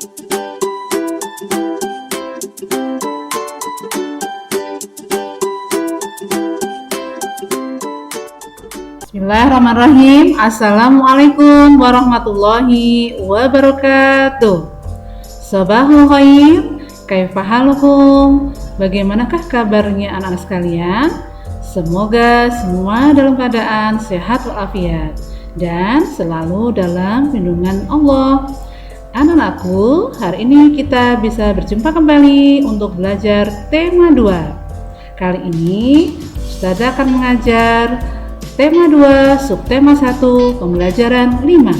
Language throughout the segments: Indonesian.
Bismillahirrahmanirrahim. Assalamualaikum warahmatullahi wabarakatuh. Sabahul khair, kaifa halukum? Bagaimanakah kabarnya anak-anak sekalian? Semoga semua dalam keadaan sehat walafiat dan selalu dalam lindungan Allah. Anak-anakku, hari ini kita bisa berjumpa kembali untuk belajar tema 2. Kali ini Ustazah akan mengajar tema 2, subtema 1, pembelajaran 5.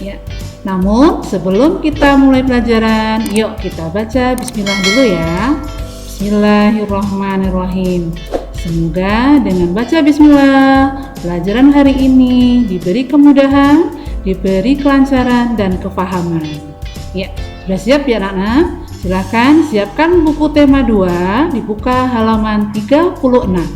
Ya, namun sebelum kita mulai pelajaran, yuk kita baca bismillah dulu ya. Bismillahirrahmanirrahim. Semoga dengan baca bismillah, pelajaran hari ini diberi kemudahan, diberi kelancaran dan kefahaman. Ya, sudah siap ya anak-anak? Silakan siapkan buku tema 2, dibuka halaman 36.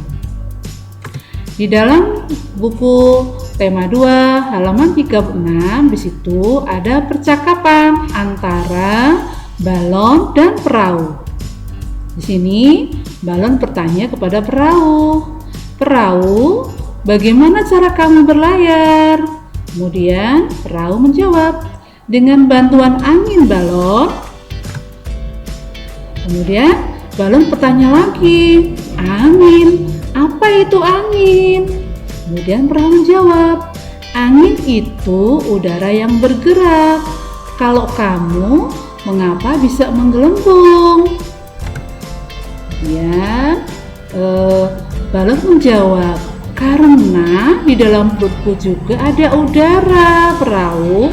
Di dalam buku tema 2 halaman 36 di situ ada percakapan antara balon dan perahu. Di sini balon bertanya kepada perahu, "Perahu, bagaimana cara kamu berlayar?" Kemudian perahu menjawab, "Dengan bantuan angin balon." Kemudian balon bertanya lagi, "Angin? Apa itu angin?" Kemudian perahu menjawab, "Angin itu udara yang bergerak. Kalau kamu, mengapa bisa menggelembung?" Ya, balon menjawab, "Karena di dalam perutku juga ada udara, perahu.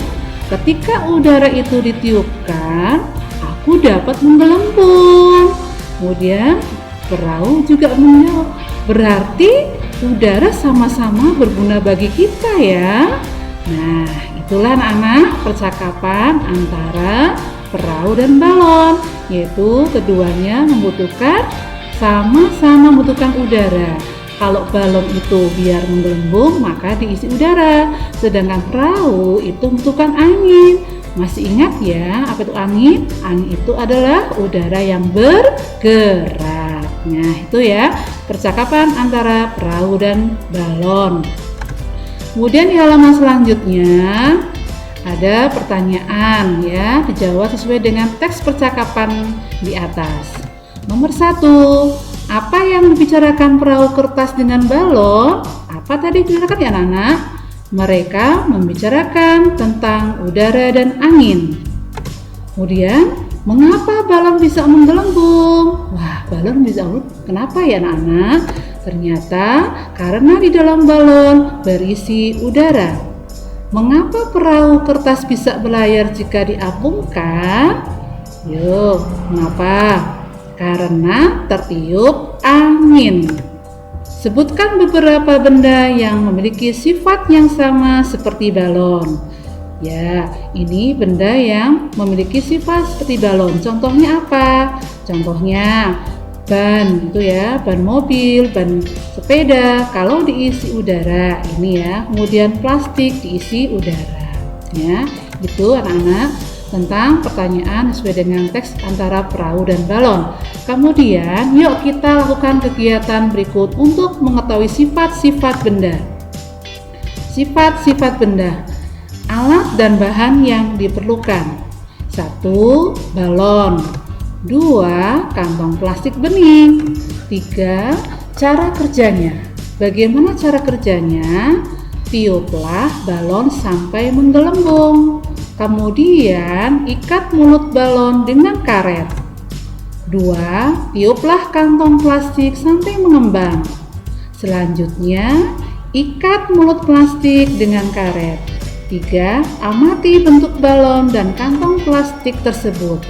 Ketika udara itu ditiupkan, aku dapat menggelembung." Kemudian perahu juga menjawab, "Berarti udara sama-sama berguna bagi kita ya." Nah, itulah anak-anak percakapan antara perahu dan balon, yaitu keduanya sama-sama membutuhkan udara. Kalau balon itu biar menggelembung maka diisi udara, sedangkan perahu itu membutuhkan angin. Masih ingat ya apa itu angin? Angin itu adalah udara yang bergerak. Nah, itu ya percakapan antara perahu dan balon. Kemudian di halaman selanjutnya ada pertanyaan ya, dijawab sesuai dengan teks percakapan di atas. Nomor 1, apa yang dibicarakan perahu kertas dengan balon? Apa tadi dibicarakan ya anak-anak? Mereka membicarakan tentang udara dan angin. Kemudian, mengapa balon bisa menggelembung? Wah, balon bisa kenapa ya anak-anak? Ternyata karena di dalam balon berisi udara. Mengapa perahu kertas bisa berlayar jika diapungkan? Yuk, mengapa? Karena tertiup angin. Sebutkan beberapa benda yang memiliki sifat yang sama seperti balon. Ya, ini benda yang memiliki sifat seperti balon. Contohnya apa? Contohnya ban, itu ya, ban mobil, ban sepeda. Kalau diisi udara, ini ya. Kemudian plastik diisi udara. Ya, itu anak-anak tentang pertanyaan sesuai dengan teks antara perahu dan balon. Kemudian, yuk kita lakukan kegiatan berikut untuk mengetahui sifat-sifat benda. Sifat-sifat benda. Alat dan bahan yang diperlukan. 1. Balon. 2. Kantong plastik bening. 3. Cara kerjanya. Bagaimana cara kerjanya? Tiuplah balon sampai menggelembung. Kemudian ikat mulut balon dengan karet. 2. Tiuplah kantong plastik sampai mengembang. Selanjutnya, ikat mulut plastik dengan karet. 3. Amati bentuk balon dan kantong plastik tersebut.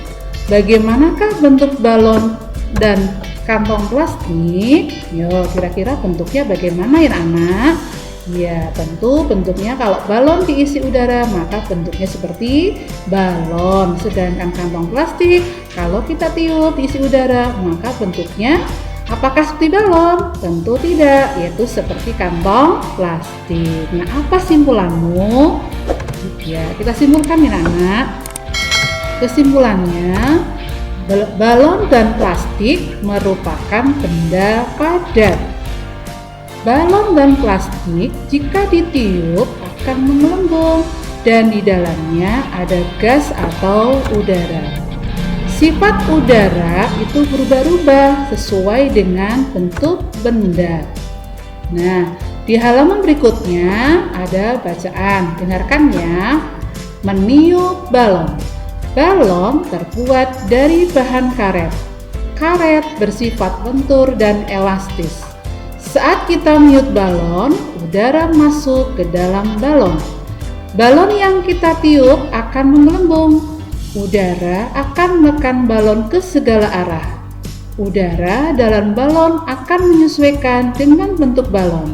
Bagaimanakah bentuk balon dan kantong plastik? Yo, kira-kira bentuknya bagaimana ya anak? Ya, tentu bentuknya kalau balon diisi udara maka bentuknya seperti balon. Sedangkan kantong plastik kalau kita tiup diisi udara maka bentuknya Apakah seperti balon? Tentu tidak, yaitu seperti kantong plastik. Nah, apa simpulanmu? Ya, kita simpulkan ya anak. Kesimpulannya, balon dan plastik merupakan benda padat. Balon dan plastik jika ditiup akan menggelembung dan di dalamnya ada gas atau udara. Sifat udara itu berubah-ubah sesuai dengan bentuk benda. Nah, di halaman berikutnya ada bacaan. Dengarkan ya. Meniup balon. Balon terbuat dari bahan karet. Karet bersifat lentur dan elastis. Saat kita meniup balon, udara masuk ke dalam balon. Balon yang kita tiup akan menggelembung. Udara akan menekan balon ke segala arah. Udara dalam balon akan menyesuaikan dengan bentuk balon.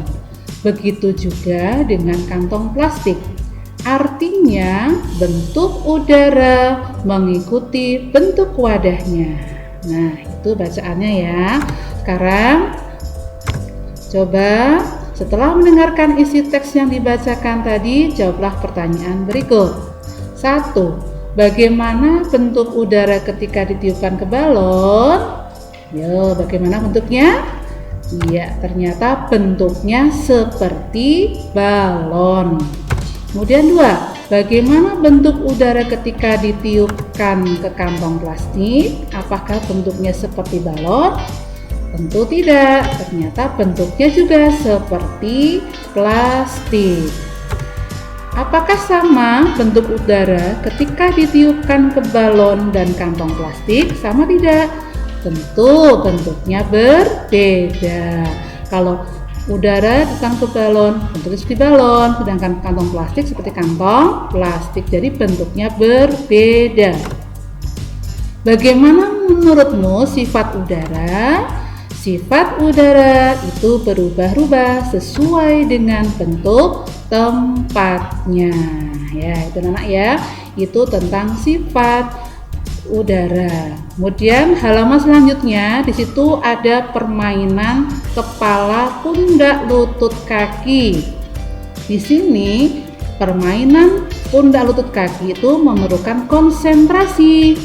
Begitu juga dengan kantong plastik. Artinya, bentuk udara mengikuti bentuk wadahnya. Nah, itu bacaannya ya. Sekarang, coba setelah mendengarkan isi teks yang dibacakan tadi, jawablah pertanyaan berikut. 1. Bagaimana bentuk udara ketika ditiupkan ke balon? Yo, bagaimana bentuknya? Iya, ternyata bentuknya seperti balon. Kemudian 2, bagaimana bentuk udara ketika ditiupkan ke kantong plastik? Apakah bentuknya seperti balon? Tentu tidak, ternyata bentuknya juga seperti plastik. Apakah sama bentuk udara ketika ditiupkan ke balon dan kantong plastik? Sama tidak? Tentu bentuknya berbeda. Kalau udara ditiupkan ke balon, bentuknya seperti balon, sedangkan kantong plastik seperti kantong plastik. Jadi bentuknya berbeda. Bagaimana menurutmu sifat udara? Sifat udara itu berubah-ubah sesuai dengan bentuk tempatnya. Ya, itu anak ya. Itu tentang sifat udara. Kemudian halaman selanjutnya di situ ada permainan kepala, pundak, lutut, kaki. Di sini permainan pundak, lutut, kaki itu memerlukan konsentrasi.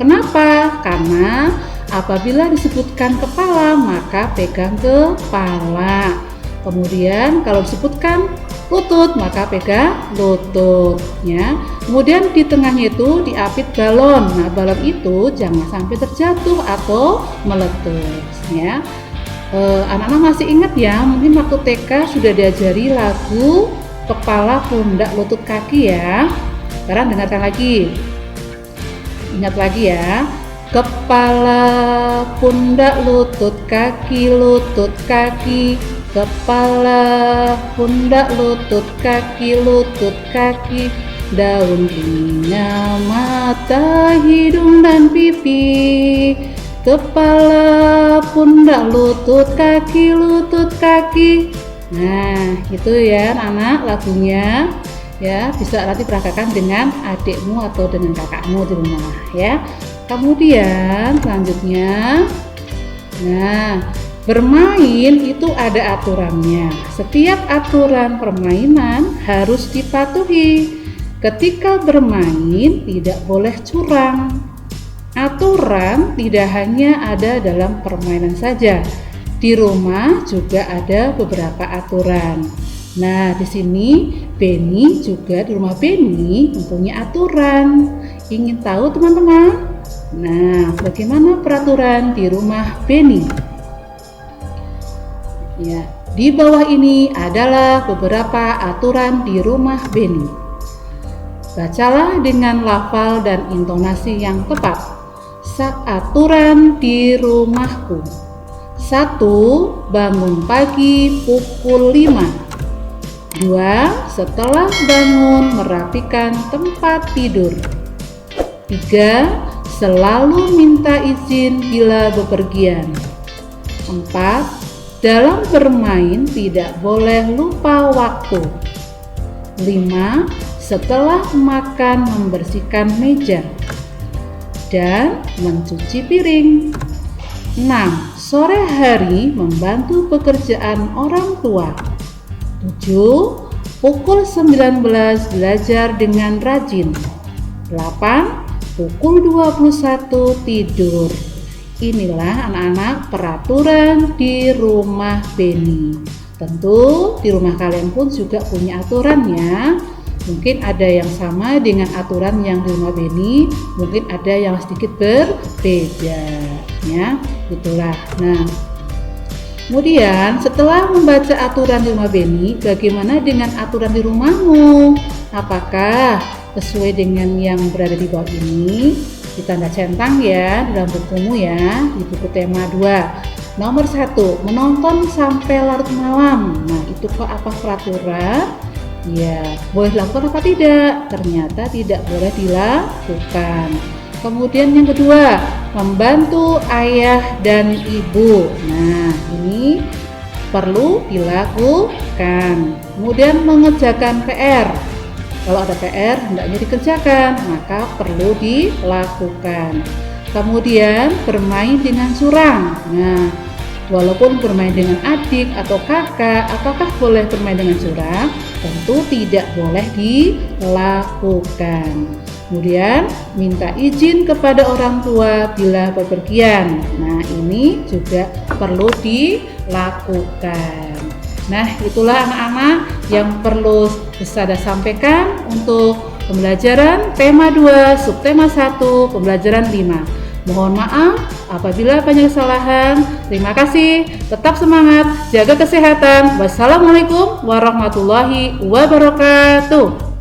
Kenapa? Karena apabila disebutkan kepala, maka pegang kepala. Kemudian kalau disebutkan lutut, maka pegang lututnya. Kemudian di tengahnya itu diapit balon. Nah, balon itu jangan sampai terjatuh atau meletus ya. Anak-anak masih ingat ya, mungkin waktu TK sudah diajari lagu kepala, pundak, lutut, kaki ya. Sekarang dengarkan lagi. Ingat lagi ya. Kepala, pundak, lutut, kaki, lutut, kaki. Kepala, pundak, lutut, kaki, lutut, kaki. Daun, telinga, mata, hidung, dan pipi. Kepala, pundak, lutut, kaki, lutut, kaki. Nah, itu ya anak lagunya. Ya, bisa nanti peragakan dengan adikmu atau dengan kakakmu di rumah ya. Kemudian selanjutnya, nah, bermain itu ada aturannya. Setiap aturan permainan harus dipatuhi. Ketika bermain tidak boleh curang. Aturan tidak hanya ada dalam permainan saja. Di rumah juga ada beberapa aturan. Nah, di sini Beni juga di rumah Beni mempunyai aturan. Ingin tahu teman-teman? Nah, bagaimana peraturan di rumah Beni? Ya, di bawah ini adalah beberapa aturan di rumah Beni. Bacalah dengan lafal dan intonasi yang tepat. Aturan di rumahku. 1. Bangun pagi pukul 5. 2. Setelah bangun merapikan tempat tidur. 3. Selalu minta izin bila bepergian. 4. Dalam bermain tidak boleh lupa waktu. 5. Setelah makan membersihkan meja dan mencuci piring. 6. sore hari membantu pekerjaan orang tua. 7. Pukul 19 belajar dengan rajin. 8. Pukul 21 tidur. Inilah anak-anak peraturan di rumah Beni. Tentu di rumah kalian pun juga punya aturan ya. Mungkin ada yang sama dengan aturan yang di rumah Beni, mungkin ada yang sedikit berbeda ya. Itulah. Nah, kemudian setelah membaca aturan di rumah Beni, bagaimana dengan aturan di rumahmu? Apakah sesuai dengan yang berada di bawah ini? Ditanda centang ya di dalam bukumu ya, di buku tema 2. Nomor 1, menonton sampai larut malam. Nah, itu kok apa peraturan? Ya, boleh dilakukan apa tidak? Ternyata tidak boleh dilakukan. Kemudian yang kedua, membantu ayah dan ibu. Nah, ini perlu dilakukan. Kemudian mengerjakan PR. Kalau ada PR hendaknya dikerjakan, maka perlu dilakukan. Kemudian bermain dengan curang. Nah, walaupun bermain dengan adik atau kakak, apakah boleh bermain dengan curang? Tentu tidak boleh dilakukan. Kemudian minta izin kepada orang tua bila bepergian. Nah, ini juga perlu dilakukan. Nah, itulah anak-anak yang perlu saya sampaikan untuk pembelajaran tema 2, subtema 1, pembelajaran 5. Mohon maaf apabila banyak kesalahan. Terima kasih. Tetap semangat, jaga kesehatan. Wassalamualaikum warahmatullahi wabarakatuh.